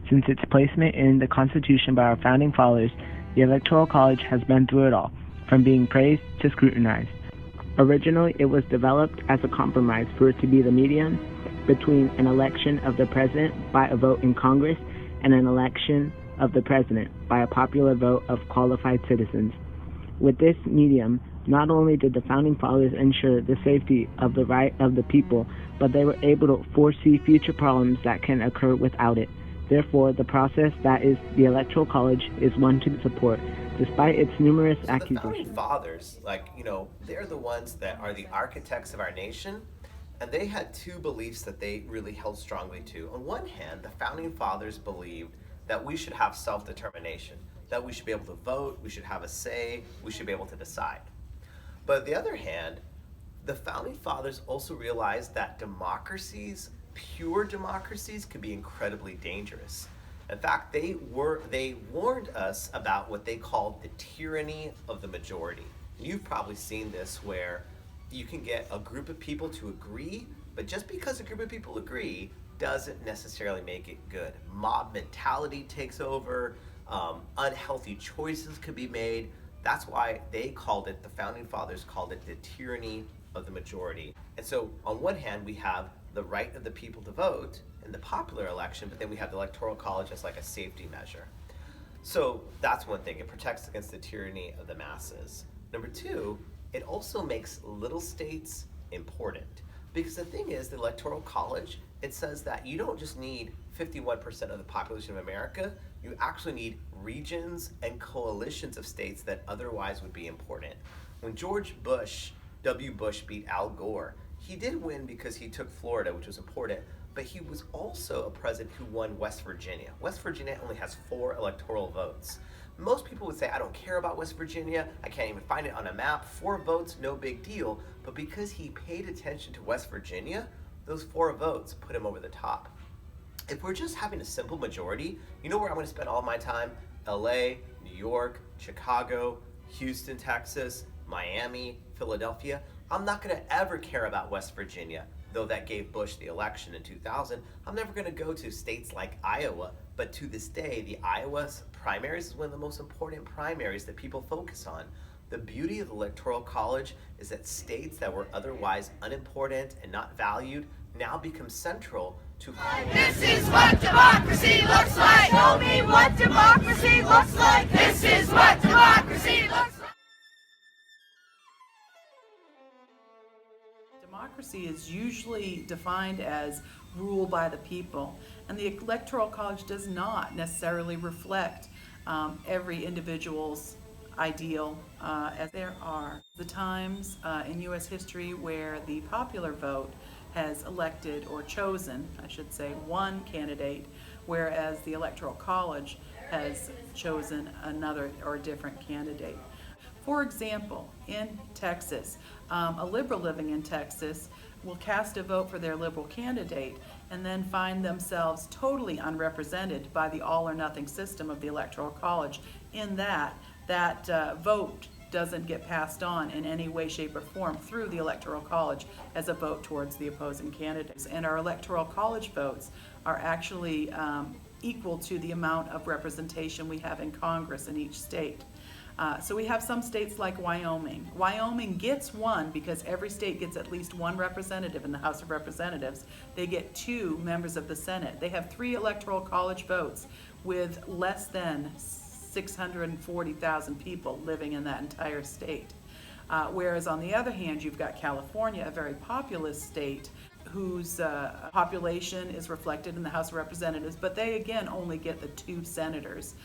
Since its placement in the Constitution by our founding fathers, the Electoral College has been through it all, from being praised to scrutinized. Originally, it was developed as a compromise for it to be the medium between an election of the president by a vote in Congress and an election of the president by a popular vote of qualified citizens. With this medium, not only did the founding fathers ensure the safety of the right of the people, but they were able to foresee future problems that can occur without it. Therefore, the process that is the Electoral College is one to support, despite its numerous accusations. The founding fathers, they're the ones that are the architects of our nation, and they had two beliefs that they really held strongly to. On one hand, the founding fathers believed that we should have self-determination, that we should be able to vote, we should have a say, we should be able to decide. But on the other hand, the founding fathers also realized that democracies, pure democracies, could be incredibly dangerous. In fact, they warned us about what they called the tyranny of the majority. You've probably seen this where you can get a group of people to agree, but just because a group of people agree doesn't necessarily make it good. Mob mentality takes over, unhealthy choices could be made. That's why the founding fathers called it the tyranny of the majority. And so on one hand, we have the right of the people to vote in the popular election, but then we have the Electoral College as like a safety measure. So that's one thing. It protects against the tyranny of the masses. Number two, it also makes little states important. Because the thing is, the Electoral College, it says that you don't just need 51% of the population of America, you actually need regions and coalitions of states that otherwise would be important. When George W. Bush beat Al Gore, he did win because he took Florida, which was important, but he was also a president who won West Virginia. West Virginia only has 4 electoral votes. Most people would say, I don't care about West Virginia, I can't even find it on a map, 4 votes, no big deal. But because he paid attention to West Virginia, those 4 votes put him over the top. If we're just having a simple majority, you know where I'm gonna spend all my time? LA, New York, Chicago, Houston, Texas, Miami, Philadelphia. I'm not gonna ever care about West Virginia, though that gave Bush the election in 2000. I'm never gonna go to states like Iowa, but to this day, the Iowa primaries is one of the most important primaries that people focus on. The beauty of the Electoral College is that states that were otherwise unimportant and not valued now become central to. This is what democracy looks like. Show me what democracy looks like. This is what democracy looks like. Democracy is usually defined as rule by the people, and the Electoral College does not necessarily reflect every individual's ideal, as there are the times in U.S. history where the popular vote has elected or chosen, I should say, one candidate, whereas the Electoral College has chosen another or different candidate. For example, in Texas, a liberal living in Texas will cast a vote for their liberal candidate and then find themselves totally unrepresented by the all or nothing system of the Electoral College, in that vote doesn't get passed on in any way, shape, or form through the Electoral College as a vote towards the opposing candidates. And our Electoral College votes are actually equal to the amount of representation we have in Congress in each state. So we have some states like Wyoming. Wyoming gets one because every state gets at least one representative in the House of Representatives. They get 2 members of the Senate. They have 3 Electoral College votes with less than 640,000 people living in that entire state. Whereas on the other hand, you've got California, a very populous state, whose population is reflected in the House of Representatives, but they again only get the 2 senators.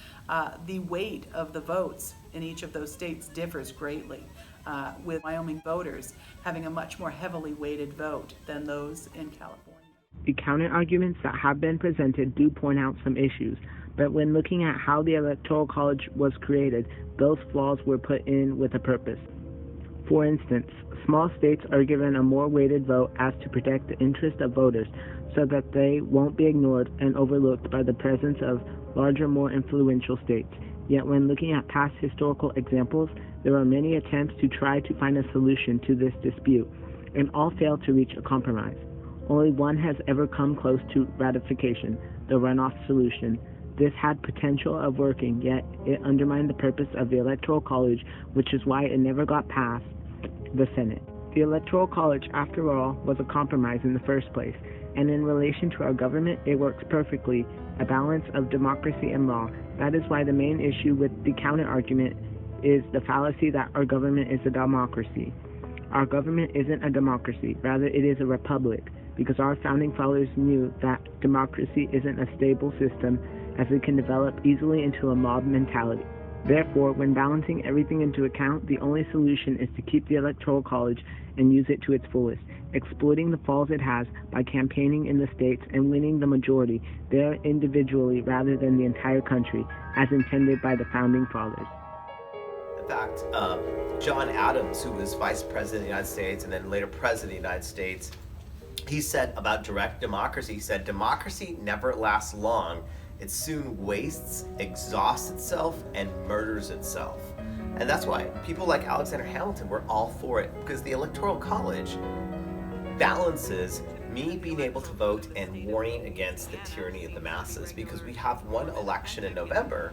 The weight of the votes in each of those states differs greatly, with Wyoming voters having a much more heavily weighted vote than those in California. The counter-arguments that have been presented do point out some issues, but when looking at how the Electoral College was created, those flaws were put in with a purpose. For instance, small states are given a more weighted vote as to protect the interest of voters so that they won't be ignored and overlooked by the presence of larger, more influential states. Yet when looking at past historical examples, there are many attempts to try to find a solution to this dispute, and all fail to reach a compromise. Only one has ever come close to ratification, the runoff solution. This had potential of working, yet it undermined the purpose of the Electoral College, which is why it never got past the Senate. The Electoral College, after all, was a compromise in the first place, and in relation to our government, it works perfectly, a balance of democracy and law. That is why the main issue with the counter-argument is the fallacy that our government is a democracy. Our government isn't a democracy, rather it is a republic, because our founding fathers knew that democracy isn't a stable system as it can develop easily into a mob mentality. Therefore, when balancing everything into account, the only solution is to keep the Electoral College and use it to its fullest, exploiting the falls it has by campaigning in the states and winning the majority there individually rather than the entire country, as intended by the Founding Fathers. In fact, John Adams, who was Vice President of the United States and then later President of the United States, he said about direct democracy, he said, "Democracy never lasts long. It soon wastes, exhausts itself, and murders itself." And that's why people like Alexander Hamilton were all for it, because the Electoral College balances me being able to vote and warning against the tyranny of the masses, because we have one election in November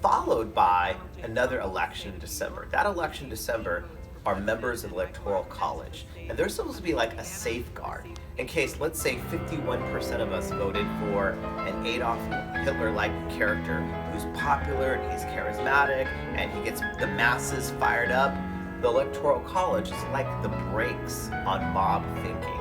followed by another election in December. That election in December are members of the Electoral College, and they're supposed to be like a safeguard in case, let's say, 51% of us voted for an Adolf Hitler-like character who's popular and he's charismatic and he gets the masses fired up. The Electoral College is like the brakes on mob thinking.